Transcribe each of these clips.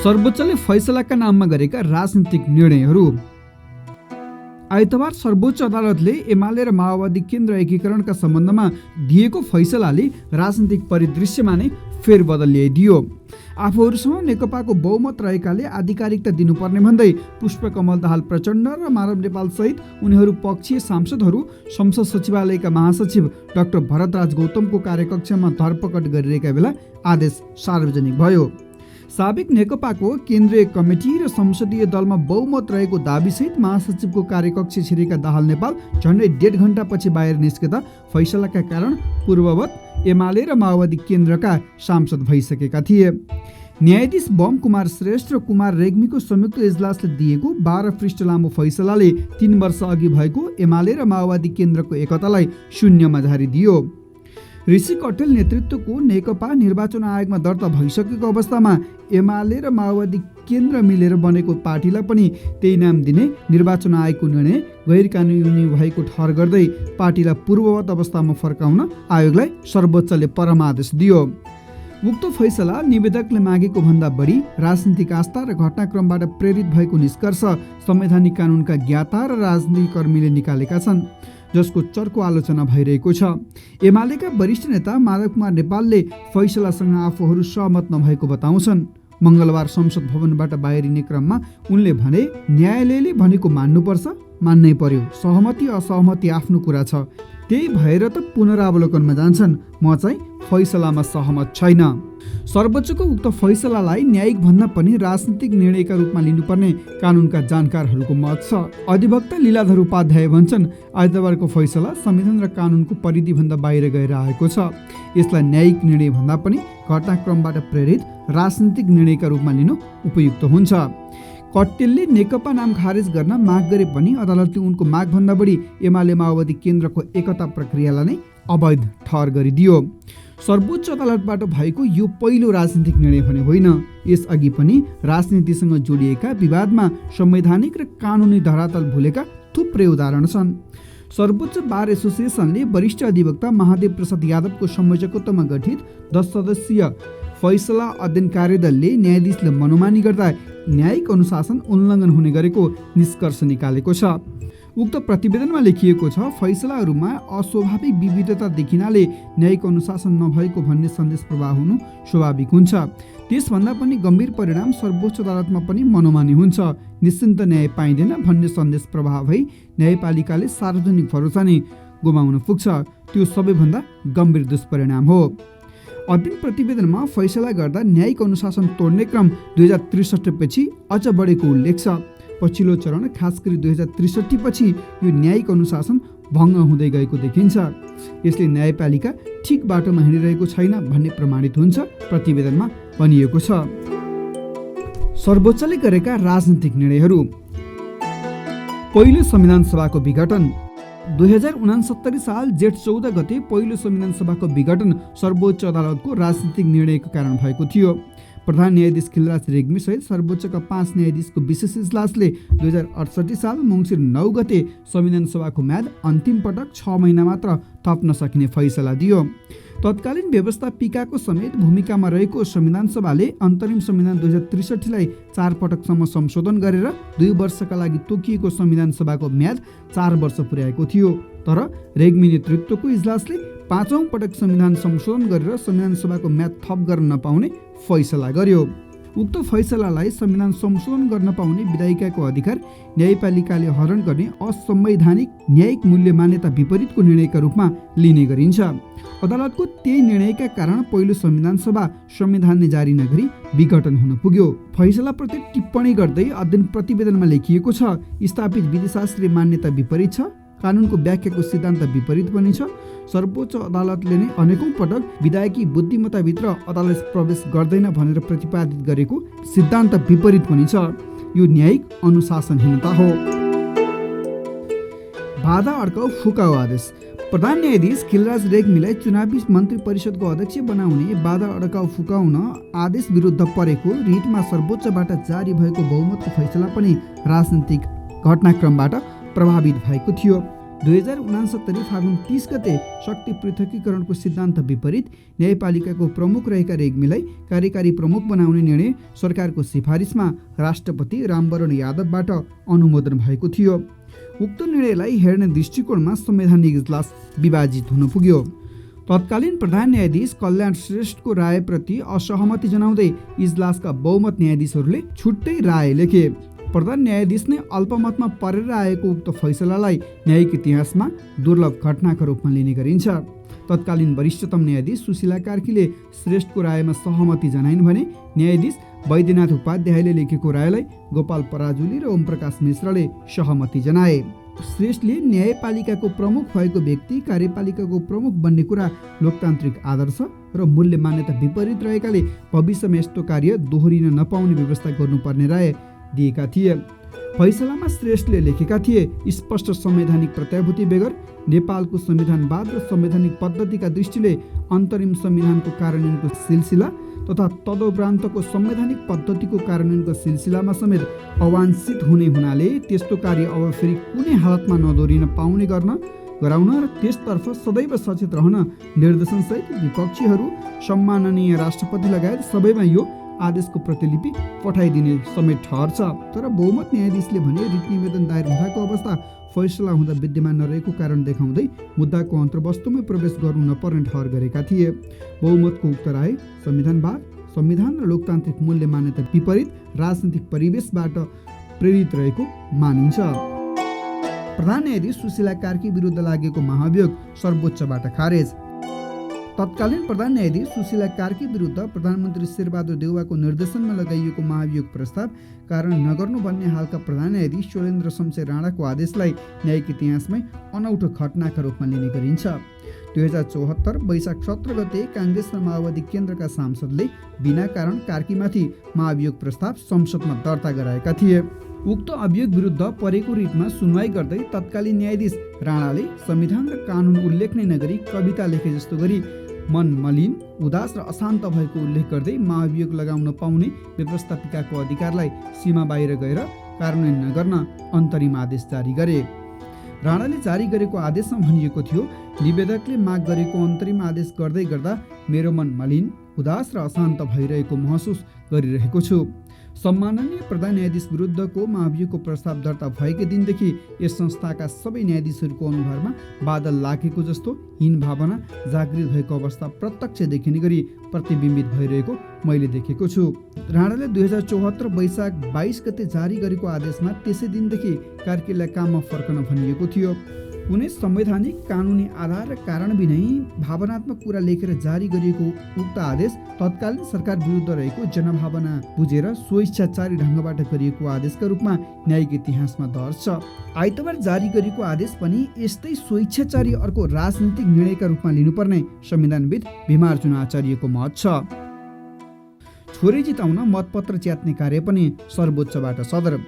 सर्वोच्चले फैसलाका नाममा गरेका राजनीतिक निर्णयहरू। आइतबार सर्वोच्च अदालतले एमाले र माओवादी केन्द्र एकीकरणका सम्बन्धमा दिएको फैसलाले राजनीतिक परिदृश्यमा नै फेरबदल ल्याइदियो। आफूहरूसँग नेकपाको बहुमत रहेकाले आधिकारिकता दिनुपर्ने भन्दै पुष्पकमल दाहाल प्रचण्ड र माधव नेपाल सहित उनीहरू पक्षीय सांसदहरू संसद सचिवालयका महासचिव डाक्टर भरतराज गौतमको कार्यकक्षमा धरपकड गरिरहेका बेला आदेश सार्वजनिक भयो। साबिक नेकपाको केन्द्रीय कमिटी र संसदीय दलमा बहुमत रहेको दाबीसहित महासचिवको कार्यकक्ष छिरेका दाहाल नेपाल झन्डै 1.5 घण्टापछि बाहिर निस्केता फैसलाका कारण पूर्ववत एमाले र माओवादी केन्द्रका सांसद भइसकेका थिए। न्यायाधीश बम कुमार श्रेष्ठ र कुमार रेग्मीको संयुक्त इजलासले दिएको 12 पृष्ठ लामो फैसलाले 3 वर्ष अघि भएको एमाले र माओवादी केन्द्रको एकतालाई शून्यमा झारिदियो। ऋषि कटेल नेतृत्वको नेकपा निर्वाचन आयोगमा दर्ता भइसकेको अवस्थामा एमाले र माओवादी केन्द्र मिलेर बनेको पार्टीलाई पनि त्यही नाम दिने निर्वाचन आयोगको निर्णय गैर कानुनी भएको ठहर गर्दै पार्टीलाई पूर्ववत अवस्थामा फर्काउन आयोगलाई सर्वोच्चले परमादेश दियो। उक्त फैसला निवेदकले मागेको भन्दा बढी राजनीतिक आस्था र घटनाक्रमबाट प्रेरित भएको निष्कर्ष संवैधानिक कानुनका ज्ञाता र राजनीतिक कर्मीले निकालेका छन्, जसको चर्को आलोचना भइरहेको छ। एमालेका वरिष्ठ नेता माधव कुमार नेपालले फैसलासँग आफूहरू सहमत नभएको बताउँछन्। मङ्गलबार संसद भवनबाट बाहिरिने क्रममा उनले भने, न्यायालयले भनेको मान्नुपर्छ, मान्नै पर्यो, सहमति असहमति आफ्नो कुरा छ, त्यही भएर त पुनरावलोकनमा जान्छन्, म चाहिँ फैसलामा सहमत छैन। सर्वोच्चको उक्त फैसलालाई न्यायिक भन्दा पनि राजनीतिक निर्णयका रूपमा लिनुपर्ने कानुनका जानकारहरूको मत छ। अधिवक्ता लीलाधर उपाध्याय भन्छन्, आइतबारको फैसला संविधान र कानुनको परिधिभन्दा बाहिर गएर आएको छ। यसलाई न्यायिक निर्णय भन्दा पनि घटनाक्रमबाट प्रेरित राजनीतिक निर्णयका रूपमा लिनु उपयुक्त हुन्छ। कटेलले नेकपा नाम खारेज गर्न माग गरे पनि अदालतले उनको मागभन्दा बढी एमाले माओवादी केन्द्रको एकता प्रक्रियालाई नै अवैध ठहर गरिदियो। सर्वोच्च अदालतबाट भएको यो पहिलो राजनीतिक निर्णय भने होइन। यसअघि पनि राजनीतिसँग जोडिएका विवादमा संवैधानिक र कानुनी धरातल भुलेका थुप्रै उदाहरण छन्। सर्वोच्च बार एसोसिएसनले वरिष्ठ अधिवक्ता महादेव प्रसाद यादवको संयोजकत्वमा गठित 10 सदस्यीय फैसला अध्ययन कार्यदलले न्यायाधीशले मनोमानी गर्दा न्यायिक अनुशासन उल्लङ्घन हुने गरेको निष्कर्ष निकालेको छ। उक्त प्रतिवेदनमा लेखिएको छ, फैसलाहरूमा अस्वाभाविक विविधता देखिनाले न्यायिक अनुशासन नभएको भन्ने सन्देश प्रवाह हुनु स्वाभाविक हुन्छ। त्यसभन्दा पनि गम्भीर परिणाम सर्वोच्च अदालतमा पनि मनोमानी हुन्छ, निश्चिन्त न्याय पाइँदैन भन्ने सन्देश प्रवाह भई न्यायपालिकाले सार्वजनिक भरोसा नै गुमाउन पुग्छ। त्यो सबैभन्दा गम्भीर दुष्परिणाम हो। अध्ययन प्रतिवेदनमा फैसला गर्दा न्यायिक अनुशासन तोड्ने क्रम 2063 पछि अझ बढेको उल्लेख छ। पछिल्लो चरण खास गरी 2063 पछि यो न्यायिक अनुशासन भङ्ग हुँदै गएको देखिन्छ। यसले न्यायपालिका ठिक बाटोमा हिँडिरहेको छैन भन्ने प्रमाणित हुन्छ, प्रतिवेदनमा भनिएको छ। सर्वोच्चले गरेका राजनीतिक निर्णयहरू। पहिलो संविधान सभाको विघटन। 2069 साल जेठ 14 गते पहिलो संविधान सभाको विघटन सर्वोच्च अदालतको राजनीतिक निर्णयको कारण भएको थियो। प्रधान न्यायाधीश खिलराज रेग्मी सहित सर्वोच्चका 5 न्यायाधीशको विशेष इजलासले 2068 साल मङ्सिर 9 गते संविधान सभाको म्याद अन्तिम पटक 6 महिना मात्र थप्न सकिने फैसला दियो। तत्कालीन व्यवस्थापिकाको समेत भूमिकामा रहेको संविधान सभाले अन्तरिम संविधान 2063लाई 4 पटकसम्म संशोधन गरेर 2 वर्षका लागि तोकिएको संविधान सभाको म्याद 4 वर्ष पुर्याएको थियो। तर रेग्मी नेतृत्वको इजलासले 5औं पटक संविधान संशोधन गरेर संविधान सभाको म्याद थप गर्न नपाउने फैसला गर्यो। उक्त फैसलालाई संविधान संशोधन गर्न पाउने विधायिकाको अधिकार न्यायपालिकाले हरण गर्ने असंवैधानिक न्यायिक मूल्य मान्यता विपरीतको निर्णयका रूपमा लिने गरिन्छ। अदालतको त्यही निर्णयका कारण पहिलो संविधान सभा संविधान नै जारी नगरी विघटन हुन पुग्यो। फैसलाप्रति टिप्पणी गर्दै अध्ययन प्रतिवेदनमा लेखिएको छ, स्थापित विधिशास्त्रीय मान्यता विपरीत छ, कानुनको व्याख्याको सिद्धान्त विपरीत पनि छ। सर्वोच्च अदालतले नै अनेकौं पटक विधायकी बुद्धिमत्ताभित्र अदालत प्रवेश गर्दैन भनेर प्रतिपादित गरेको सिद्धान्त विपरीत पनि छ। यो न्यायिक अनुशासनहीनता हो। बाधा अड्काउ फुकाउ आदेश। प्रधान न्यायाधीश खिलराज रेग्मीलाई चुनावी मन्त्री परिषदको अध्यक्ष बनाउने बाधा अड्काउ फुकाउन आदेश विरुद्ध परेको रिटमा सर्वोच्चबाट जारी भएको बहुमतको फैसला पनि राजनीतिक घटनाक्रमबाट प्रभावित भएको थियो। 2069 फागुन 30 गते शक्ति पृथकीकरणको सिद्धान्त विपरीत न्यायपालिकाको प्रमुख रहेका रेग्मीलाई कार्यकारी प्रमुख बनाउने निर्णय सरकारको सिफारिसमा राष्ट्रपति रामवरण यादवबाट अनुमोदन भएको थियो। उक्त निर्णयलाई हेर्ने दृष्टिकोणमा संवैधानिक इजलास विभाजित हुन पुग्यो। तत्कालीन प्रधान न्यायाधीश कल्याण श्रेष्ठको रायप्रति असहमति जनाउँदै इजलासका बहुमत न्यायाधीशहरूले छुट्टै राय लेखे। प्रधान न्यायाधीश नै अल्पमतमा परेर आएको उक्त फैसलालाई न्यायिक इतिहासमा दुर्लभ घटनाका रूपमा लिने गरिन्छ। तत्कालीन वरिष्ठतम न्यायाधीश सुशीला कार्कीले श्रेष्ठको रायमा सहमति जनाइन् भने न्यायाधीश वैद्यनाथ उपाध्यायले लेखेको रायलाई गोपाल पराजुली र ओमप्रकाश मिश्रले सहमति जनाए। श्रेष्ठले न्यायपालिकाको प्रमुख भएको व्यक्ति कार्यपालिकाको प्रमुख बन्ने कुरा लोकतान्त्रिक आदर्श र मूल्य मान्यता विपरीत रहेकाले भविष्यमा यस्तो कार्य दोहोरिन नपाउने व्यवस्था गर्नुपर्ने राय दिएका थिए। फैसलामा श्रेष्ठले लेखेका थिए, स्पष्ट संवैधानिक प्रत्याभूति बेगर नेपालको संविधानवाद र संवैधानिक पद्धतिका दृष्टिले अन्तरिम संविधानको कार्यान्वयनको सिलसिला तथा तदुपरान्तको संवैधानिक पद्धतिको कार्यान्वयनको सिलसिलामा समेत अवांछित हुने हुनाले त्यस्तो कार्य अब फेरि कुनै हालतमा नदोहोरिन पाउने गराउन र त्यसतर्फ सदैव सचेत रहन निर्देशनसहित विपक्षीहरू, सम्माननीय राष्ट्रपति लगायत सबैमा यो आदेशको प्रतिलिपि पठाइदिने समेत ठहर्छ। तर बहुमत न्यायाधीशले भने रिट निवेदन दायर हुँदाको अवस्था फैसला हुँदा विद्यमान नरहेको कारण देखाउँदै मुद्दाको अन्तर्वस्तुमै प्रवेश गर्नु नपर्ने ठहर गरेका थिए। बहुमतको उक्त राय संविधानवाद, संविधान र लोकतान्त्रिक मूल्य मान्यता विपरीत राजनीतिक परिवेशबाट प्रेरित रहेको मानिन्छ। प्रधान न्यायाधीश सुशीला कार्की विरुद्ध लागेको महाभियोग सर्वोच्चबाट खारेज। तत्कालीन प्रधान न्यायाधीश सुशीला कार्की विरुद्ध प्रधानमन्त्री शेरबहादुर देउवाको निर्देशनमा लगाइएको महाभियोग प्रस्ताव कारण नगर्नु भन्ने हालका प्रधान न्यायाधीश शैलेन्द्र शमशेर राणाको आदेशलाई न्यायिक इतिहासमै अनौठो घटनाका रूपमा लिने गरिन्छ। 2074 वैशाख 17 गते काङ्ग्रेस र माओवादी केन्द्रका सांसदले बिना कारण कार्कीमाथि महाभियोग प्रस्ताव संसदमा दर्ता गराएका थिए। उक्त अभियोग विरुद्ध परेको रिटमा सुनवाई गर्दै तत्कालीन न्यायाधीश राणाले संविधान र कानुन उल्लेख नै नगरी कविता लेखे जस्तो गरी मन मलिन, उदास र अशान्त भएको उल्लेख गर्दै महाभियोग लगाउन पाउने व्यवस्थापिकाको अधिकारलाई सीमा बाहिर गएर कार्यान्वयन नगर्न अन्तरिम आदेश जारी गरे। राणाले जारी गरेको आदेशमा भनिएको थियो, निवेदकले माग गरेको अन्तरिम आदेश गर्दै गर्दा मेरो मन मलिन, उदास र अशान्त भइरहेको महसुस गरिरहेको छु। सम्माननीय प्रधान न्यायाधीश विरुद्धको महाभियोगको प्रस्ताव दर्ता भएकै दिनदेखि यस संस्थाका सबै न्यायाधीशहरूको अनुहारमा बादल लागेको जस्तो हीन भावना जागृत भएको अवस्था प्रत्यक्ष देखिने गरी प्रतिबिम्बित भइरहेको मैले देखेको छु। राणाले 2074 वैशाख 22 गते जारी गरेको आदेशमा त्यसै दिनदेखि कार्कीलाई काममा फर्कन भनिएको थियो। कुनै संवैधानिक कानुनी आधार र कारण बिनै भावनात्मक कुरा लेखेर जारी गरिएको उक्त आदेश तत्कालीन सरकार विरुद्ध रहेको जनभावना बुझेर स्वेच्छाचारी ढङ्गबाट गरिएको आदेशका रूपमा न्यायिक इतिहासमा दर्ज छ। आइतबार जारी गरिएको आदेश पनि यस्तै स्वेच्छाचारी अर्को राजनीतिक निर्णयका रूपमा लिनुपर्ने संविधानविद भीमार्जुन आचार्यको मत छ। छोरी जिताउन मतपत्र च्यात्ने कार्य पनि सर्वोच्चबाट सदर।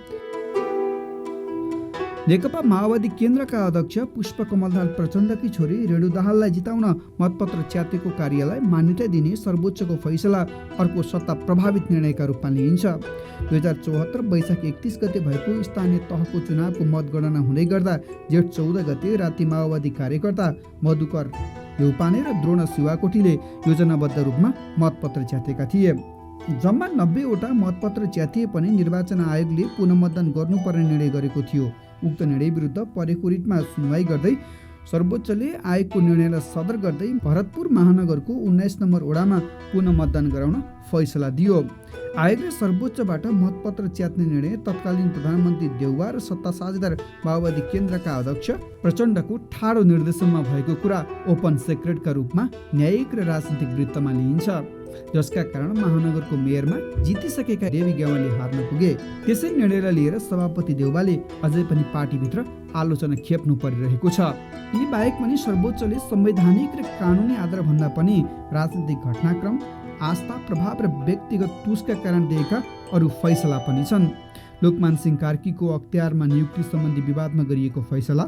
नेकपा माओवादी केन्द्रका अध्यक्ष पुष्पकमल प्रचण्डकी छोरी रेणु दाहाललाई जिताउन मतपत्र च्यातेको कार्यलाई मान्यता दिने सर्वोच्चको फैसला अर्को सत्ता प्रभावित निर्णयका रूपमा लिइन्छ। 2074 वैशाख 31 गते भएको स्थानीय तहको चुनावको मतगणना हुँदै गर्दा जेठ 14 गते राति माओवादी कार्यकर्ता मधुकर देउपाने र द्रोण शिवाकोटीले योजनाबद्ध रूपमा मतपत्र च्यातेका थिए। जम्मा 90 वटा मतपत्र च्यातिए पनि निर्वाचन आयोगले पुनः मतदान गर्नुपर्ने निर्णय गरेको थियो। उक्त निर्णय विरुद्ध परेको रिटमा सुनवाई गर्दै सर्वोच्चले आयोगको निर्णयलाई सदर गर्दै भरतपुर महानगरको 19 नम्बर वडामा पुनः मतदान गराउन फैसला दियो। आयोगले सर्वोच्चबाट मतपत्र च्यात्ने निर्णय तत्कालीन प्रधानमन्त्री देउवा र सत्ता साझेदार माओवादी केन्द्रका अध्यक्ष प्रचण्डको ठाडो निर्देशनमा भएको कुरा ओपन सेक्रेटका रूपमा न्यायिक र राजनीतिक वृत्तमा लिइन्छ, जसका कारण महानगरको मेयरमा जितिसकेका देवी गेवाली हार्न पुगे। त्यसै निर्णयलाई लिएर सभापति देउवाले अझै पनि पार्टीभित्र आलोचना खेप्नु परिरहेको छ। यी बाहेक पनि सर्वोच्चले संवैधानिक र कानुनी आधार भन्दा पनि राजनीतिक घटनाक्रम, आस्था, प्रभाव र व्यक्तिगत तुसका कारण दिएका अरू फैसला पनि छन्। लोकमान सिंह कार्कीको अख्तियारमा नियुक्ति सम्बन्धी विवादमा गरिएको फैसला,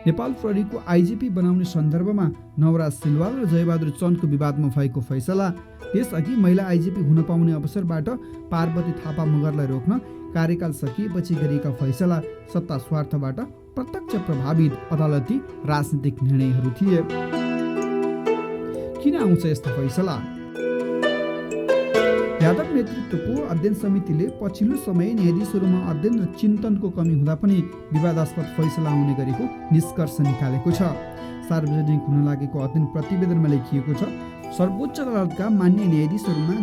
नेपाल प्रहरीको आइजिपी बनाउने सन्दर्भमा नवराज सिलवाल र जयबहादुर चन्दको विवादमा भएको फैसला, त्यसअघि महिला आइजिपी हुन पाउने अवसरबाट पार्वती थापा मगरलाई रोक्न कार्यकाल सकिएपछि गरिएका फैसला सत्ता स्वार्थबाट प्रत्यक्ष प्रभावित अदालती राजनीतिक निर्णयहरू थिए। किन आउँछ यस्तो फैसला? यादव नेतृत्वको अध्ययन समितिले पछिल्लो समय न्यायाधीशहरूमा अध्ययन र चिन्तनको कमी हुँदा पनि विवादास्पद फैसला आउने गरेको निष्कर्ष निकालेको छ। सार्वजनिक हुन लागेको अध्ययन प्रतिवेदनमा लेखिएको छ, सर्वोच्च अदालतका मान्य न्यायाधीशहरूमा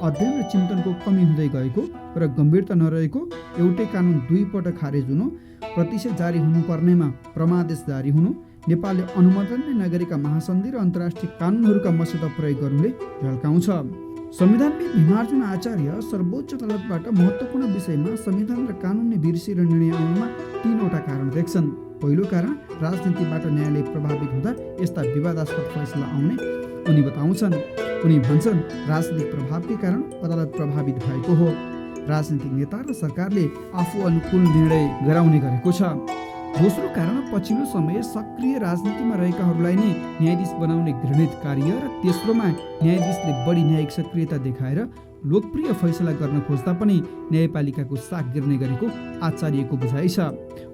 अध्ययन र चिन्तनको कमी हुँदै गएको र गम्भीरता नरहेको, एउटै कानुन दुई पटक खारेज हुनु, प्रतिशत जारी हुनुपर्नेमा परमादेश जारी हुनु, नेपालले अनुमोदन नै नगरेका महासन्धि र अन्तर्राष्ट्रिय कानुनहरूका मस्यौदा प्रयोग गर्नुले झल्काउँछ। संविधानविद भीमार्जुन आचार्य सर्वोच्च अदालतबाट महत्त्वपूर्ण विषयमा संविधान र कानुनले बिर्सिएर निर्णय आउनुमा 3वटा कारण देख्छन्। पहिलो कारण, राजनीतिबाट न्यायालय प्रभावित हुँदा यस्ता विवादास्पद फैसला आउने उनी बताउँछन्। उनी भन्छन्, राजनीतिक प्रभावकै कारण अदालत प्रभावित भएको हो। राजनीतिक नेता र सरकारले आफू अनुकूल निर्णय गराउने गरेको छ। दोस्रो कारण, पछिल्लो समय सक्रिय राजनीतिमा रहेकाहरूलाई नै न्यायाधीश बनाउने घृणित कार्य र तेस्रोमा न्यायाधीशले बढी न्यायिक सक्रियता देखाएर लोकप्रिय फैसला गर्न खोज्दा पनि न्यायपालिकाको साख गिर्ने गरेको आचार्यको बुझाइ छ।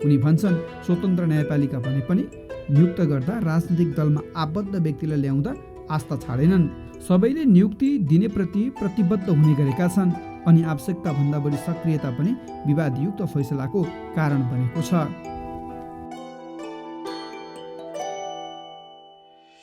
उनी भन्छन्, स्वतन्त्र न्यायपालिका भने पनि नियुक्त गर्दा राजनीतिक दलमा आबद्ध व्यक्तिलाई ल्याउँदा आस्था छाडेनन्। सबैले नियुक्ति दिनेप्रति प्रतिबद्ध हुने गरेका छन् अनि आवश्यकता भन्दा बढी सक्रियता पनि विवादयुक्त फैसलाको कारण बनेको छ।